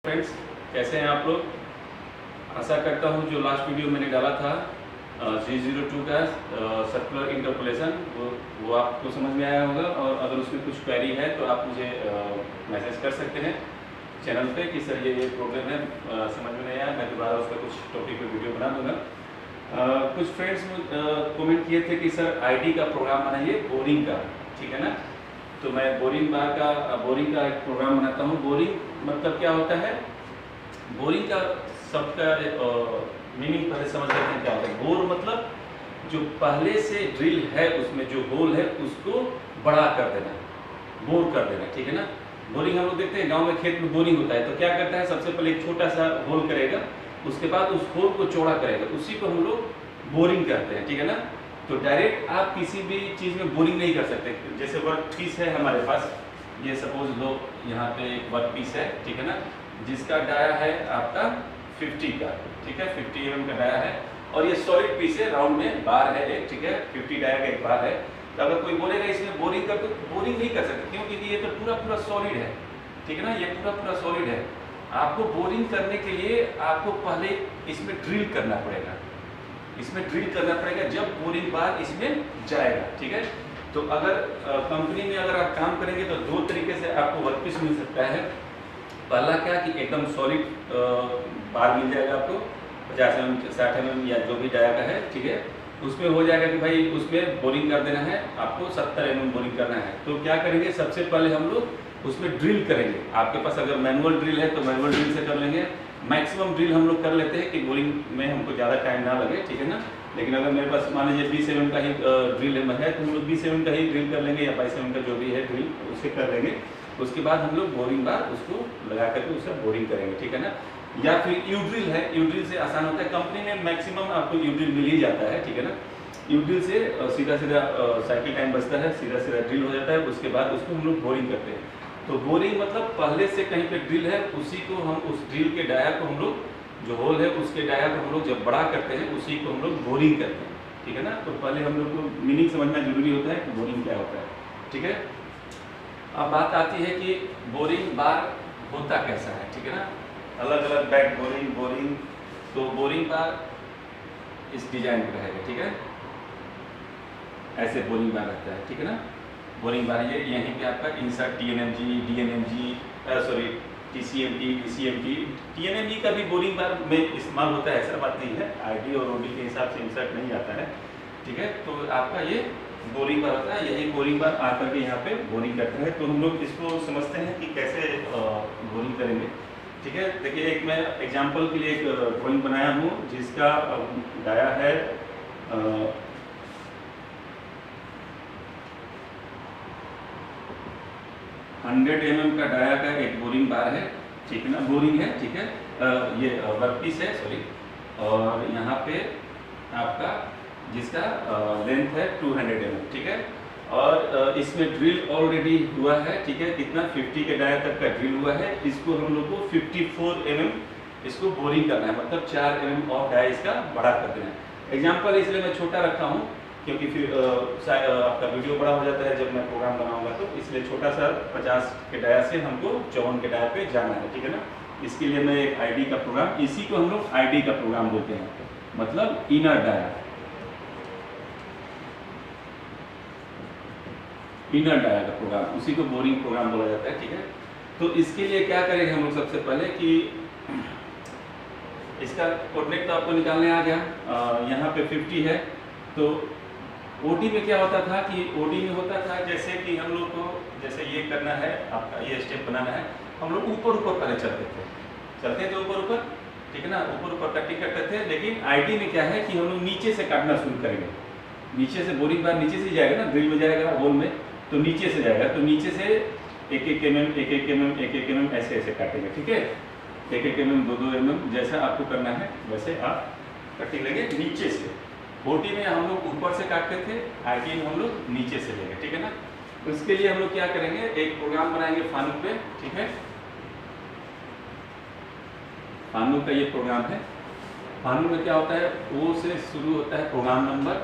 Friends, कैसे हैं आप लोग। आशा करता हूं जो लास्ट वीडियो मैंने डाला था G02 का सर्कुलर इंटरपोलेशन वो आपको समझ में आया होगा, और अगर उसमें कुछ क्वेरी है तो आप मुझे मैसेज कर सकते हैं चैनल पे कि सर ये प्रॉब्लम है, समझ में नहीं आया, मैं दोबारा उस पर कुछ टॉपिक पे वीडियो बना दूंगा। कुछ फ्रेंड्स कमेंट किए थे कि सर आईडी का प्रोग्राम बनाइए बोरिंग का, ठीक है ना। तो मैं बोरिंग का एक प्रोग्राम बनाता हूँ। बोरिंग मतलब क्या होता है, बोरिंग का सबका मीनिंग पहले समझ लेते हैं क्या होता है। बोर मतलब जो पहले से ड्रिल है उसमें जो होल है उसको बड़ा कर देना, बोर कर देना, ठीक है ना। बोरिंग हम लोग देखते हैं गांव में खेत में बोरिंग होता है तो क्या करता है, सबसे पहले एक छोटा सा होल करेगा, उसके बाद उस होल को चौड़ा करेगा, उसी को हम लोग बोरिंग करते हैं, ठीक है ना। तो डायरेक्ट आप किसी भी चीज़ में बोरिंग नहीं कर सकते। जैसे वर्क पीस है हमारे पास, ये सपोज लो यहाँ पे एक वर्क पीस है, ठीक है ना, जिसका डाया है आपका 50 का, ठीक है, 50 mm का डाया है, और ये सॉलिड पीस है, राउंड में बार है एक, ठीक है, 50 डाया का एक बार है। तो अगर कोई बोलेगा इसमें बोरिंग कर, तो बोरिंग नहीं कर सकते, क्योंकि ये तो पूरा सॉलिड है, ठीक है ना, ये पूरा सॉलिड है। आपको बोरिंग करने के लिए आपको पहले इसमें ड्रिल करना पड़ेगा, इसमें ड्रिल करना पड़ेगा, जब बोरिंग बार इसमें जाएगा, ठीक है। तो अगर कंपनी में अगर आप काम करेंगे तो दो तरीके से आपको वर्कपीस मिल सकता है। पहला क्या कि एकदम सॉलिड बार मिल जाएगा आपको 50 mm 60 mm या जो भी डाया का है, ठीक है, उसमें हो जाएगा कि भाई उसमें बोरिंग कर देना है, आपको 70 mm बोरिंग करना है। तो क्या करेंगे, सबसे पहले हम लोग उसमें ड्रिल करेंगे। आपके पास अगर मैनुअल ड्रिल है तो मैनुअल ड्रिल से कर लेंगे। मैक्सिमम ड्रिल हम लोग कर लेते हैं कि बोरिंग में हमको ज़्यादा टाइम ना लगे, ठीक है ना। लेकिन अगर मेरे पास मान लीजिए 20 mm का ही ड्रिल है तो हम लोग 20 mm का ही ड्रिल कर लेंगे, या 22 mm का जो भी है ड्रिल उसे कर लेंगे। उसके बाद हम लोग बोरिंग बार उसको लगा करके उसका बोरिंग करेंगे, ठीक है ना। या फिर यू ड्रिल है, यू ड्रिल से आसान होता है, कंपनी में मैक्सिमम आपको यू ड्रिल मिल ही जाता है, ठीक है ना। यू ड्रिल से सीधा साइकिल टाइम बचता है, सीधा ड्रिल हो जाता है, उसके बाद उसको हम लोग बोरिंग करते हैं। तो बोरिंग मतलब पहले से कहीं पे ड्रिल है, उसी को हम उस ड्रिल के डाया को हम लोग, जो होल है उसके डाया को हम लोग जब बड़ा करते हैं उसी को हम लोग बोरिंग करते हैं, ठीक है ना। तो पहले हम लोग को मीनिंग समझना जरूरी होता है कि बोरिंग क्या होता है, ठीक है। अब बात आती है कि बोरिंग बार होता कैसा है, ठीक है ना। अलग अलग बैक बोरिंग, तो बोरिंग बार इस डिजाइन में रहेगा, ठीक है, ऐसे बोरिंग बार रहता है, ठीक है ना। बोरिंग बार ये यहीं पे आपका insert DNMG TCMT DCMT TNMG का भी बोरिंग बार में इस्तेमाल होता है, ऐसा बात नहीं है, ID और OD के हिसाब से इंसर्ट नहीं आता है, ठीक है। तो आपका ये बोरिंग बार होता है, यही बोरिंग बार आकर के यहाँ पे बोरिंग करते हैं। तो हम लोग इसको समझते हैं कि कैसे बोरिंग करेंगे, ठीक है। देखिए एक मैं एग्जांपल के लिए एक ड्राइंग बनाया हूँ जिसका डाया है 100 mm का डाया का एक बोरिंग बार है, ठीक है ना, बोरिंग है, ठीक है। ये वर्कपीस है, सॉरी, और यहाँ पे आपका जिसका लेंथ है 200 mm, ठीक है। और इसमें ड्रिल ऑलरेडी हुआ है, ठीक है, कितना 50 के डाया तक का ड्रिल हुआ है। इसको हम लोग को 54 mm इसको बोरिंग करना है, मतलब 4 mm और डाया इसका बड़ा कर देना है। एग्जाम्पल इसलिए मैं छोटा रखा हूँ क्योंकि फिर आपका वीडियो बड़ा हो जाता है जब मैं प्रोग्राम बनाऊंगा, तो इसलिए छोटा सा 50 के डाया से हमको 54 के डाया पे जाना है, ठीक है ना। इसके लिए मैं एक ID का प्रोग्राम, इसी को हम लोग ID का प्रोग्राम बोलते हैं, मतलब इनर डाया, इनर डाया का प्रोग्राम, उसी को बोरिंग प्रोग्राम बोला जाता है, ठीक है। तो इसके लिए क्या करेंगे हम लोग, सबसे पहले कि इसका कोऑर्डिनेट तो आपको निकालने आ गया, यहाँ पे 50 है। तो OD में क्या होता था कि OD में होता था जैसे कि हम लोग को, जैसे ये करना है आपका, ये स्टेप बनाना है, हम लोग ऊपर पहले चलते थे ऊपर, ठीक है ना, ऊपर कटिंग करते थे। लेकिन ID में क्या है कि हम लोग नीचे से काटना शुरू करेंगे, नीचे से बोरिंग बार नीचे से जाएगा ना, ड्रिल में जाएगा होल में, तो नीचे से जाएगा, तो नीचे से 1-1 mm ऐसे काटेंगे, ठीक है, 1-1 mm 2-2 mm जैसा आपको करना है वैसे आप कटिंग लेंगे नीचे से। OD में हम लोग ऊपर से काटते थे, ID में हम लोग नीचे से लेंगे, ठीक है ना। उसके लिए हम लोग क्या करेंगे, एक प्रोग्राम बनाएंगे फानुक पे, ठीक है, फानुक का ये प्रोग्राम है। फानुक में क्या होता है, O से शुरू होता है प्रोग्राम नंबर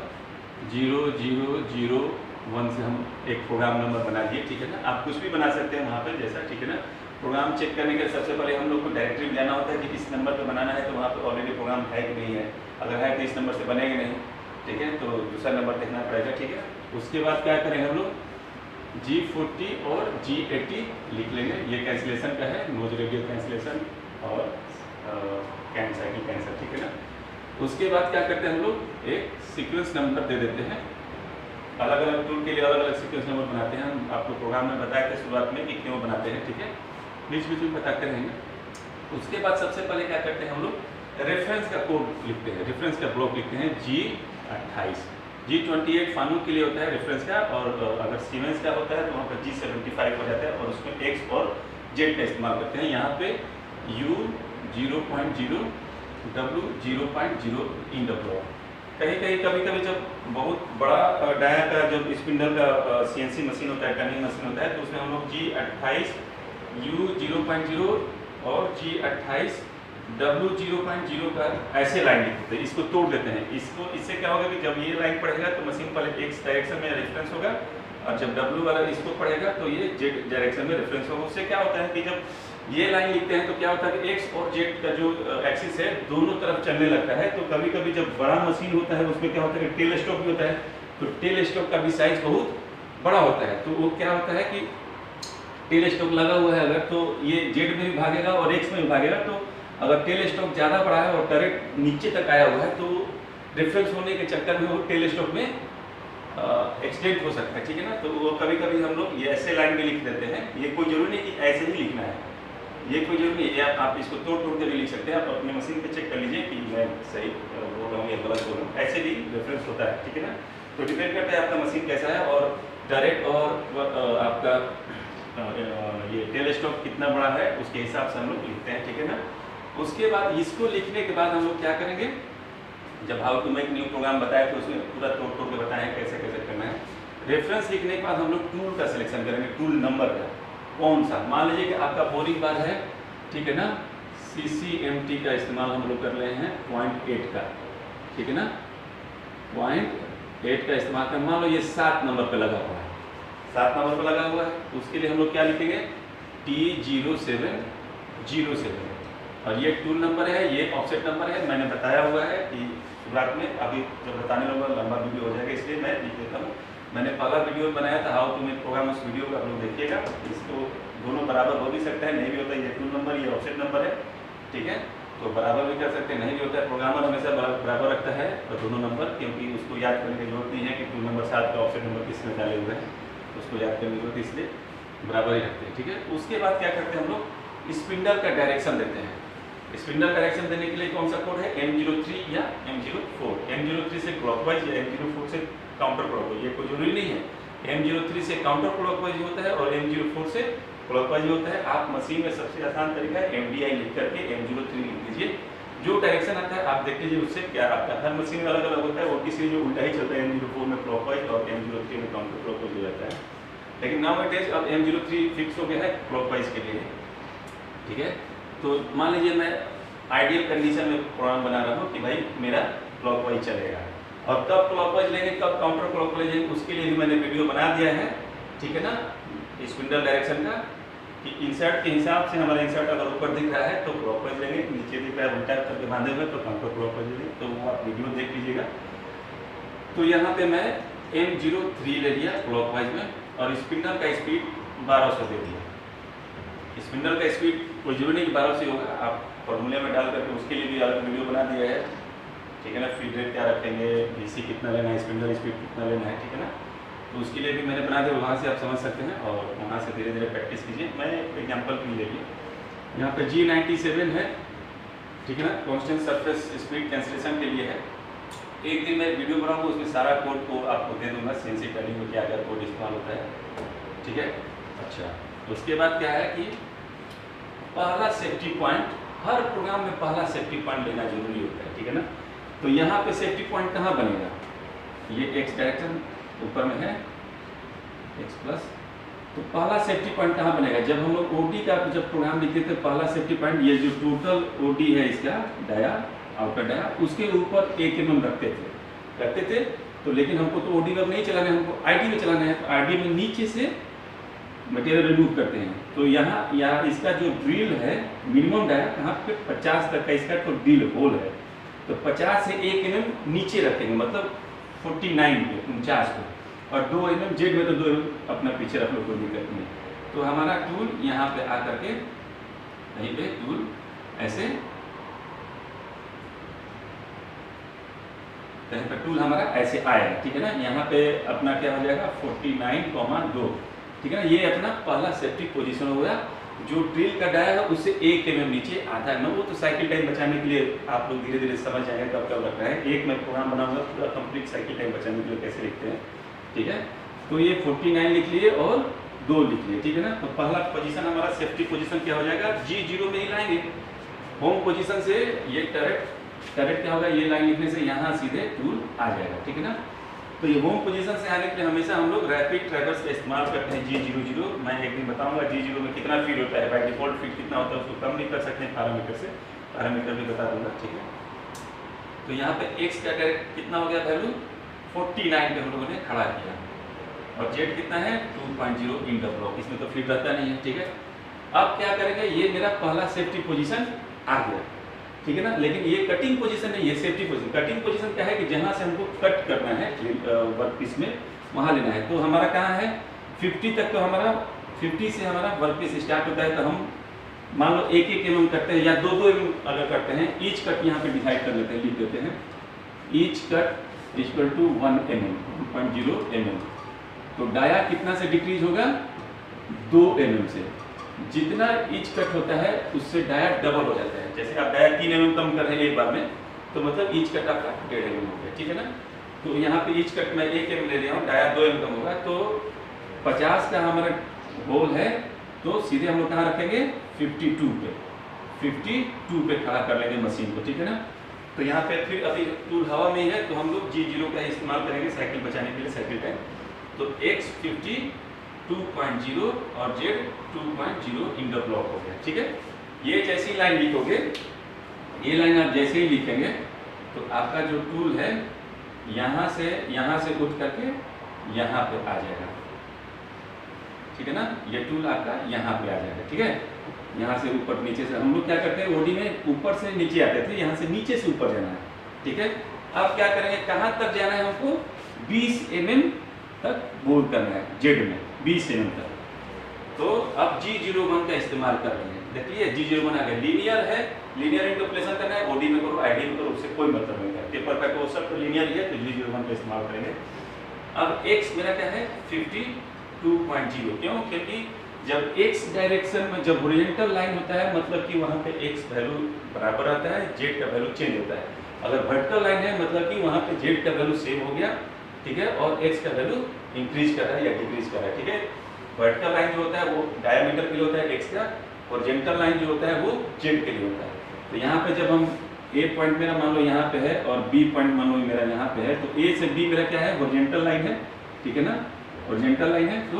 000 1 से हम एक प्रोग्राम नंबर बना दिए, ठीक है ना। आप कुछ भी बना सकते हैं वहाँ पे जैसा, ठीक है ना। प्रोग्राम चेक करने के सबसे पहले हम लोग को डायरेक्टरी में जाना होता है कि इस नंबर पे बनाना है, तो वहाँ पे ऑलरेडी प्रोग्राम है कि नहीं है। अगर है तो इस नंबर से बनेगा नहीं, ठीक है, तो दूसरा नंबर देखना पड़ेगा, ठीक है। उसके बाद क्या करेंगे हम लोग, G40 और G80 लिख लेंगे। ये कैंसिलेशन का है, नोज रेडियो कैंसिलेशन और कैन साइकिल कैंसर, ठीक है ना। उसके बाद क्या करते हैं हम लोग, एक सीक्वेंस नंबर दे देते हैं। अलग अलग टूल के लिए अलग अलग सीक्वेंस नंबर बनाते हैं। हम आपको प्रोग्राम में बताया था शुरुआत में कि क्यों बनाते हैं, ठीक है, बीच बीच में बताते रहेंगे। उसके बाद सबसे पहले क्या करते हैं हम लोग, रेफरेंस का कोड लिखते हैं, रेफरेंस का ब्लॉक लिखते हैं G28। G28 फानूक के लिए होता है रेफरेंस का, और अगर सीमेंस का होता है तो वहाँ पर G75 हो जाता है, और उसमें X और Z का इस्तेमाल करते हैं। यहाँ पे U 0.0, W 0.0 in the block. कहीं कहीं कभी कभी जब बहुत बड़ा डाया का जब स्पिंडल का CNC मशीन होता है, टर्निंग मशीन होता है, तो उसमें हम लोग G28 U 0.0 और G28 W 0.0 का ऐसे लाइन लिखते हैं, इसको तोड़ देते हैं। इससे क्या होगा कि जब ये लाइन पढ़ेगा तो मशीन पहले X डायरेक्शन में रेफरेंस होगा, और जब W वाला इसको पढ़ेगा तो ये Z डायरेक्शन में रेफरेंस होगा। उससे क्या होता है कि जब ये लाइन लिखते हैं तो क्या होता है कि X और Z का जो एक्सिस है दोनों तरफ चलने लगता है। तो कभी कभी जब बड़ा मशीन होता है उसमें क्या होता है कि टेल स्टॉक भी होता है, तो टेल स्टॉक का भी साइज बहुत बड़ा होता है। तो वो क्या होता है कि टेल स्टॉक लगा हुआ है अगर, तो ये Z में भी भागेगा और X में भी भागेगा। तो अगर टेल स्टॉक ज़्यादा बड़ा है और टरेट नीचे तक आया हुआ है तो रेफरेंस होने के चक्कर में वो टेल स्टॉक में एक्सटेंड हो सकता है, ठीक है ना। तो वो कभी कभी हम लोग ये ऐसे लाइन में लिख देते हैं। ये कोई जरूरी नहीं कि ऐसे ही लिखना है, ये कोई जरूरी नहीं है, आप इसको तोड़ तोड़ के भी लिख सकते हैं। आप अपने मशीन पे चेक कर लीजिए कि मैं सही बोल रहा हूँ या गलत बोल रहा हूँ, ऐसे भी रेफरेंस होता है, ठीक है ना। तो डिपेंड करता है आपका मशीन कैसा है और टरेट और आपका ये टेल स्टॉक कितना बड़ा है उसके हिसाब से हम लोग लिखते हैं, ठीक है ना। उसके बाद इसको लिखने के बाद हम लोग क्या करेंगे, जब how to make new programme बताया तो उसमें पूरा तोड़ तोड़ के बताएं कैसे कैसे करना है। रेफरेंस लिखने के बाद हम लोग टूल का सिलेक्शन करेंगे, टूल नंबर का कौन सा। मान लीजिए कि आपका बोरिंग बार है, ठीक है ना, CCMT का इस्तेमाल हम लोग कर रहे हैं 0.8 का, ठीक है ना, 0.8 का इस्तेमाल कर। मान लो ये 7 नंबर पे लगा हुआ है, 7 नंबर पे लगा हुआ है, तो उसके लिए हम लोग क्या लिखेंगे, T0707, और ये टूल नंबर है, ये ऑफसेट नंबर है। मैंने बताया हुआ है कि शुरुआत में, अभी जब बताने लगूंगा लंबा वीडियो हो जाएगा, इसलिए मैं लिख देता हूँ। मैंने पहला वीडियो बनाया था हाउ टू मेक प्रोग्राम, उस वीडियो को आप लोग देखिएगा। इसको दोनों बराबर हो भी सकता है, नहीं भी होता है। ये टूल नंबर, ये ऑफसेट नंबर है, ठीक है, तो बराबर भी कर सकते हैं, नहीं भी होता है। प्रोग्रामर हमेशा बराबर रखता है और दोनों नंबर, क्योंकि उसको याद करने की जरूरत नहीं है कि टूल नंबर 7 का ऑफसेट नंबर किसमें डाले हुए हैं, उसको याद करने की जरूरत है, इसलिए बराबर ही रखते हैं, ठीक है। उसके बाद क्या करते हैं हम लोग, स्पिंडल का डायरेक्शन देते हैं। स्पिंडल डायरेक्शन देने के लिए कौन सा कोड है, M03 या M04। M03 से क्लॉकवाइज या M04 से काउंटर क्लॉकवाइज, ये कोई जरूरी नहीं है। M03 से काउंटर क्लॉकवाइज होता है और M04 से क्लॉकवाइज होता है। आप मशीन में सबसे आसान तरीका है MDI लिख करके M03 लिख लीजिए। जो डायरेक्शन आता है आप देख लीजिए, उससे क्या आता है। हर मशीन में अलग अलग होता है, और किसी जो उल्टा ही चलता है, M04 में क्लॉकवाइज और M03 में काउंटर क्लॉकवाइज हो जाता है। लेकिन नाउ इट इज अब M03 फिक्स हो गया है क्लॉकवाइज के लिए, ठीक है। तो मान लीजिए मैं आइडियल कंडीशन में प्रोग्राम बना रहा हूँ कि भाई मेरा क्लॉकवाइज चलेगा, और कब क्लॉकवाइज लेंगे कब काउंटर क्लॉकवाइज लेंगे, उसके लिए भी मैंने वीडियो बना दिया है, ठीक है ना, स्पिंडल डायरेक्शन का। कि इंसर्ट के हिसाब से हमारा इंसर्ट अगर ऊपर दिख रहा है तो क्लॉकवाइज लेंगे, नीचे दिख रहा है उल्टा करके बांधे हुए तो काउंटर क्लॉकवाइज लेंगे। तो वो आप वीडियो देख लीजिएगा। तो यहाँ पे मैं M03 ले लिया क्लॉकवाइज में, और स्पिंडल का स्पीड 1200 दे दिया। स्पिंडल का स्पीड कोई जरूरी नहीं कि 1200 से होगा, आप फॉर्मूले में डाल करके उसके लिए भी अलग वीडियो बना दिया है, ठीक है ना। फीड रेट क्या रखेंगे, BC कितना लेना है, स्पिंडल स्पीड कितना लेना है, ठीक है ना। तो उसके लिए भी मैंने बना दिया, वहाँ से आप समझ सकते हैं और वहाँ से धीरे धीरे प्रैक्टिस कीजिए। मैं एग्जाम्पल के लिए यहाँ पे G97 है, ठीक है ना, कॉन्स्टेंट सरफेस स्पीड कैंसिलेशन के लिए है। एक दिन मैं वीडियो बनाऊँगा, उसमें सारा कोड को आपको दे दूँगा, CNC टर्निंग में क्या क्या कोड इस्तेमाल होता है, ठीक है। अच्छा, उसके बाद क्या है कि पहला सेफ्टी पॉइंट, हर प्रोग्राम में पहला सेफ्टी पॉइंट लेना जरूरी होता है, ठीक है ना। तो यहाँ पे सेफ्टी पॉइंट कहाँ बनेगा, ये X डायरेक्शन ऊपर में है, X प्लस, तो पहला सेफ्टी पॉइंट कहाँ बनेगा, जब हम लोग OD का जब प्रोग्राम लिखते थे पहला सेफ्टी पॉइंट, ये जो टोटल OD है इसका डाया, आउटर डाया, उसके ऊपर 1 mm रखते थे, तो लेकिन हमको तो ओडी वेब नहीं चलाना है, हमको आईडी में चलाना है। तो आईडी में नीचे से मटेरियल रिमूव करते हैं। तो यहाँ इसका जो ड्रिल है मिनिमम डाया कहाँ पे 50 तक का इसका तो ड्रिल होल है। तो 50 से 1 mm नीचे रखेंगे, मतलब 49 पे 49 पे, और 2 mm जेड में तो 2 mm अपना पीछे रख लो, कोई दिक्कत नहीं। तो हमारा टूल यहाँ पे आकर के यहीं पे टूल ऐसे कहीं पर टूल हमारा ऐसे आएगा, ठीक है ना। यहाँ पे अपना क्या हो जाएगा 49,2, ठीक है ना। ये अपना पहला सेफ्टी पोजीशन हो गया। जो ड्रिल का डाया है उससे 1 mm नीचे आधा mm, वो तो साइकिल टाइम बचाने के लिए आप लोग धीरे धीरे समझ जाएंगे कब कब रखना है। एक मैं प्रोग्राम बनाऊंगा पूरा कंप्लीट साइकिल टाइम बचाने के लिए कैसे लिखते हैं, ठीक है। तो ये 49 लिख लिए और 2 लिख लिए, ठीक है ना। तो पहला पोजीशन हमारा सेफ्टी पोजीशन क्या हो जाएगा, G0 में ही लाएंगे। होम पोजीशन से ये टरेट क्या होगा, ये लाइन लिखने से यहाँ सीधे टूल आ जाएगा, ठीक है ना। तो ये होम पोजीशन से आने के लिए हमेशा हम लोग रैपिड ट्रैवर्स का इस्तेमाल करते हैं G00। मैं एक दिन बताऊंगा G0 में कितना फीड होता है, बाय डिफॉल्ट फीड कितना होता है, उसको कम भी कर सकते हैं पैरामीटर से, पैरामीटर भी बता दूंगा, ठीक है। तो यहाँ पे x का कितना हो गया वैल्यू 49 पे हम लोगों ने खड़ा किया, और z कितना है 2.0 इन द ब्लॉक, इसमें तो फीड रहता नहीं है, ठीक है। अब क्या करेंगे, ये मेरा पहला सेफ्टी पोजीशन आ गया, ठीक है ना। लेकिन ये कटिंग पोजीशन नहीं, ये सेफ्टी पोजीशन। कटिंग पोजीशन क्या है कि जहां से हमको कट करना है वर्क पीस में वहां लेना है। तो हमारा कहाँ है 50 तक, तो हमारा 50 से हमारा वर्क पीस स्टार्ट होता है। तो हम मान लो 1-1 mm करते हैं या 2-2 mm अगर करते हैं, ईच कट यहाँ पे डिसाइड कर लेते हैं, लिख देते हैं each cut equal to 1 mm 1.0 mm। तो डाया कितना से डिक्रीज होगा 2 mm से। जितना ईच कट होता है उससे डाया डबल हो जाता है। जैसे आप डाया 3 mm कम कर रहे हैं एक बार में, तो मतलब ईच कट आपका 1.5 mm हो गया, ठीक है ना। तो यहाँ पे ईच कट मैं 1 mm ले रहा हूँ, डाया 2 mm कम होगा। तो 50 का हमारा होल है, तो सीधे हम लोग कहाँ रखेंगे 52 पे, 52 पे खड़ा कर लेंगे मशीन को, ठीक है ना। तो यहाँ पे फिर अभी टूल हवा में ही है, तो हम लोग G0 का इस्तेमाल करेंगे साइकिल बचाने के लिए, साइकिल टाइम। तो X 52.0 और Z 2.0 इन द ब्लॉक हो गया, ठीक है। ये जैसी लाइन लिखोगे, ये लाइन आप जैसे ही लिखेंगे तो आपका जो टूल है यहाँ से उठ करके यहाँ पे आ जाएगा, ठीक है ना। ये टूल आपका यहाँ पे आ जाएगा, ठीक है। यहाँ से ऊपर नीचे से हम लोग क्या करते हैं, ओडी में ऊपर से नीचे आते थे, यहाँ से नीचे से ऊपर जाना है, ठीक है। अब क्या करेंगे, कहाँ तक जाना है हमको 20 mm तक बोर करना है, जेड में 20 mm तक। तो अब G01 का इस्तेमाल कर रहे हैं। देखिए G01 आ गया, लीनियर है, लीनियर इंटरपोलेशन करना है, ओडी में करो आईडी में करो, उससे कोई मतलब नहीं है। पेपर का तो सब तो लीनियर ही है, तो G01 का इस्तेमाल करेंगे। अब x मेरा क्या है 52.0, क्यों, क्योंकि जब x डायरेक्शन में जब हॉरिजॉन्टल लाइन होता है मतलब कि वहाँ पे x वैल्यू बराबर आता है, z का वैल्यू चेंज होता है। अगर वर्टिकल लाइन है मतलब कि वहाँ पे z का वैल्यू सेम हो गया, ठीक है, और x का वैल्यू इंक्रीज कर रहा है या डिक्रीज कर रहा है, ठीक है। वर्टिकल लाइन जो होता है वो डायमीटर के लिए होता है x का, हॉरिजॉन्टल लाइन जो होता है वो z के लिए होता है। तो यहाँ पे जब हम A पॉइंट मेरा मान लो यहाँ पे है और B पॉइंट मान लो मेरा यहाँ पे है, तो A से B मेरा क्या है हॉरिजॉन्टल लाइन है, ठीक है ना, हॉरिजॉन्टल लाइन है। तो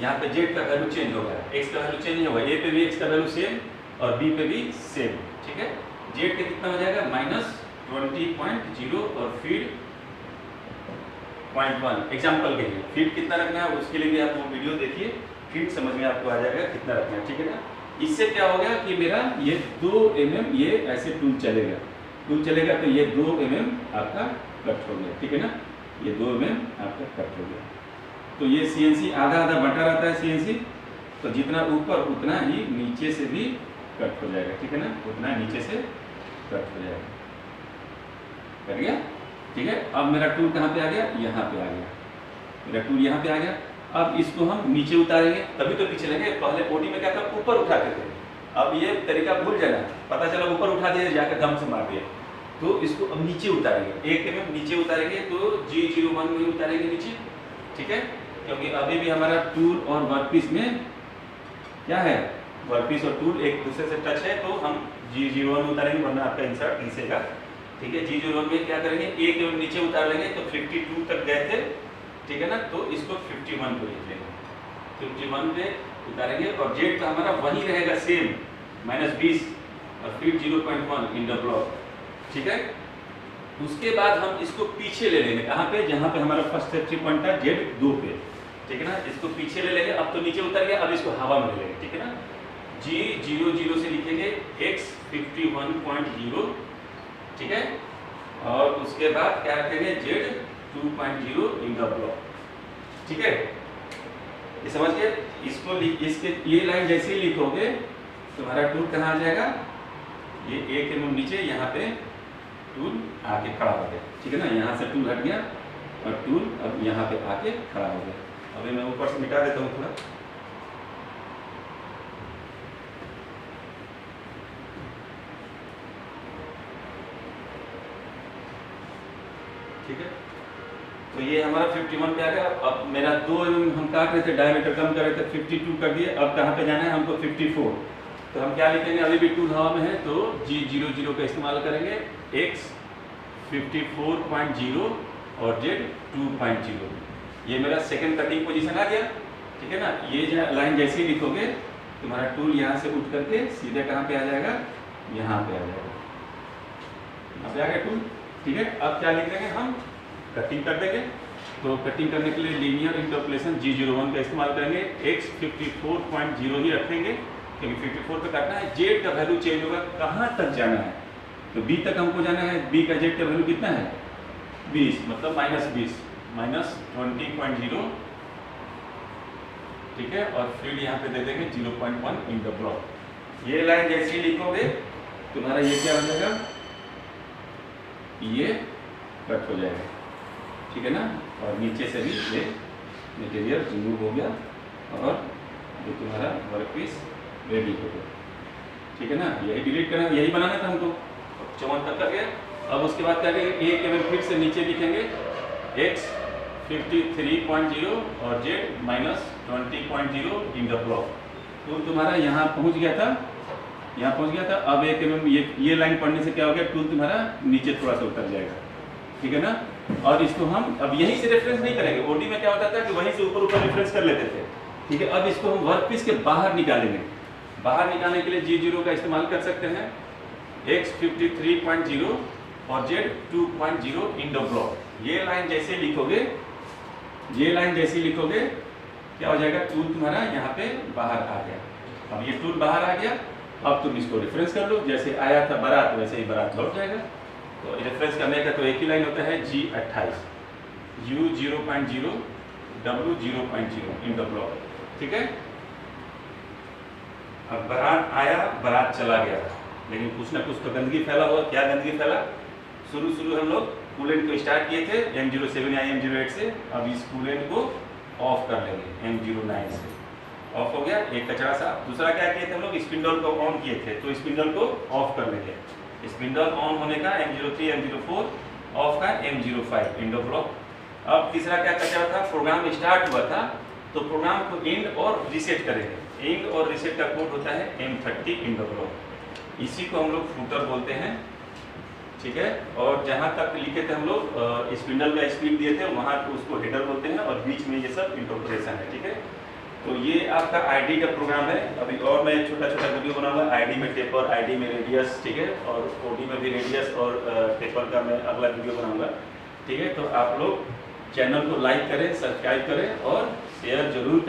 यहाँ पे z का वैल्यू चेंज होगा, x का वैल्यू चेंज होगा, A पे भी x का वैल्यू सेम और B पे भी सेम, ठीक है। z के कितना हो जाएगा -20.0 और फीड 0.1 एग्जाम्पल के लिए फीड कितना रखना है उसके लिए भी आप वो वीडियो देखिए, फीड समझ में आपको आ जाएगा कितना रखना है, ठीक है ना। इससे क्या हो गया कि मेरा ये 2 mm ये ऐसे टूल चलेगा तो ये 2 mm आपका कट हो गया, ठीक है ना, ये 2 mm आपका कट हो गया। तो ये CNC आधा आधा बटा रहता है CNC, तो जितना ऊपर उतना ही नीचे से भी कट हो जाएगा, ठीक है ना, उतना नीचे से कट हो जाएगा, कर गया, ठीक है। अब मेरा टूल कहाँ पे आ गया, यहाँ पे आ गया, मेरा टूल यहाँ पे आ गया। अब इसको हम नीचे उतारेंगे, तभी तो पीछे लेंगे। पहले ओडी में क्या था ऊपर उठाते थे, अब ये तरीका भूल जाना, पता चला ऊपर उठा दिया जाकर दम से मार दिया, तो इसको अब नीचे उतारेंगे, 1 mm नीचे उतारेंगे, तो G01 में उतारेंगे नीचे, ठीक है। क्योंकि अभी भी हमारा टूल और वर्कपीस में क्या है, वर्कपीस और टूल एक दूसरे से टच है, तो हम G01 उतारेंगे, वरना आपका इंसर्ट घिसेगा, ठीक है। G01 में क्या करेंगे 1 mm नीचे उतार लेंगे, तो 52 तक गए थे, ठीक है ना, तो इसको 51 पे लिख लेंगे, 51 पे उतारेंगे और जेड का हमारा वही रहेगा सेम -20 और फिर 0.1 इन द ब्लॉक, ठीक है। उसके बाद हम इसको पीछे ले लेंगे, कहाँ पे, जहाँ पे हमारा फर्स्ट सेफ्टी पॉइंट था Z2 पे, ठीक है ना। इसको पीछे ले लेंगे, अब तो नीचे उतर गया, अब इसको हवा में ले लेंगे, ठीक है ना। G00 से लिखेंगे X 51.0, ठीक है, और उसके बाद क्या रखेंगे Z2.0 इन द ब्लॉक, ठीक है। ये समझ गए। इसको इसके ये लाइन जैसे ही लिखोगे तुम्हारा टूल कहाँ आ जाएगा, ये 1 mm नीचे, यहाँ पे टूल आके खड़ा हो गया, ठीक है ना। यहाँ से टूल हट गया और टूल अब यहाँ पे आके खड़ा हो गया। अभी मैं ऊपर से मिटा देता हूँ थोड़ा, ठीक है। तो ये हमारा 51 पे आ गया। अब मेरा 2 mm हम काट रहे थे, डायमीटर कम कर रहे थे, 52 कर दिए। अब कहाँ पे जाना है हमको, 54। तो हम क्या लिखेंगे, अभी भी टूल हवा में है तो G00 का इस्तेमाल करेंगे, X 54.0 और Z 2.0। ये मेरा सेकंड कटिंग पोजीशन आ गया, ठीक है ना। ये लाइन जैसे ही लिखोगे तुम्हारा टूल यहाँ से उठ करके सीधे कहाँ पे आ जाएगा, यहाँ पे आ जाएगा, यहाँ पे आ गया टूल, ठीक है। अब क्या लिख देंगे हम, कटिंग कर देंगे। तो कटिंग करने के लिए लीनियर इंटरपोलेशन G01 का इस्तेमाल करेंगे, X 54.0 ही रखेंगे क्योंकि 54 पे काटना है। Z का वैल्यू चेंज होगा, कहाँ तक जाना है, तो B तक हमको जाना है। B का Z का वैल्यू कितना है, 20, मतलब -20, -20.0, ठीक है। और फील्ड यहाँ पे दे देंगे 0.1 इन द ब्लॉक। ये लाइन जैसे ही लिखोगे तुम्हारा ये क्या हो जाएगा, ये कट हो जाएगा, ठीक है ना। और नीचे से भी ये मटेरियल रिमूव हो गया और जो तुम्हारा वर्क पीस रेडी हो गया, ठीक है ना। यही डिलीट करना, यही बनाना था हमको। 54 तक कर गया। अब उसके बाद क्या करेंगे, एक केवल फिर से नीचे लिखेंगे X 53.0 और Z -20.0 इन द ब्लॉक। तो तुम्हारा यहाँ पहुँच गया था, यहाँ पहुँच गया था। अब एक mm ये लाइन पढ़ने से क्या हो गया, टूल तुम्हारा नीचे थोड़ा सा उतर जाएगा, ठीक है ना। और इसको हम अब यहीं से रेफरेंस नहीं करेंगे। ओडी में क्या होता था कि वहीं से ऊपर रेफरेंस कर लेते थे, ठीक है। अब इसको हम वर्कपीस के बाहर निकालेंगे। बाहर निकालने के लिए G0 का इस्तेमाल कर सकते हैं, X 53.0 और Z 2.0 इन द ब्लॉक। ये लाइन जैसे लिखोगे, ये लाइन जैसे लिखोगे क्या हो जाएगा, टूल तुम्हारा यहाँ पे बाहर आ गया। अब ये टूल बाहर आ गया, अब तुम इसको रेफरेंस कर लो, जैसे आया था बारात वैसे ही बारात लौट जाएगा। तो रेफरेंस करने का तो एक ही लाइन होता है, G28, U 0.0, W 0.0 in the block, ठीक है। अब बारात आया, बारात चला गया, लेकिन कुछ ना कुछ तो गंदगी फैला हुआ। क्या गंदगी फैला, शुरू हम लोग कूलेंट को स्टार्ट किए थे M07 या M08 से। अब इस कूलेंट को ऑफ कर लेंगे M09 से। ऑफ हो गया, एक कचरा सा। दूसरा क्या किए थे हम लोग, स्पिंडल को ऑन किए थे, तो स्पिंडल को ऑफ कर लेंगे। स्पिंडल ऑन होने का M03, M04, ऑफ का M05 इंडो ब्लॉक। अब तीसरा क्या कचरा था, प्रोग्राम स्टार्ट हुआ था तो प्रोग्राम को एंड और रीसेट करेंगे। एंड और रीसेट का कोड होता है M30 इंडो ब्लॉक। इसी को हम लोग फूटर बोलते हैं, ठीक है। और जहाँ तक लिखे थे हम लोग स्पिंडल का स्पीड दिए थे, वहाँ उसको हेडर बोलते हैं और बीच में ये सब इंटरप्रिटेशन है, ठीक है। तो ये आपका आईडी का प्रोग्राम है। अभी और मैं छोटा छोटा वीडियो बनाऊंगा, आईडी में टेपर, आईडी में रेडियस, ठीक है, और ओडी में भी रेडियस और टेपर का मैं अगला वीडियो बनाऊंगा, ठीक है। तो आप लोग चैनल को लाइक करें, सब्सक्राइब करें और शेयर जरूर करें।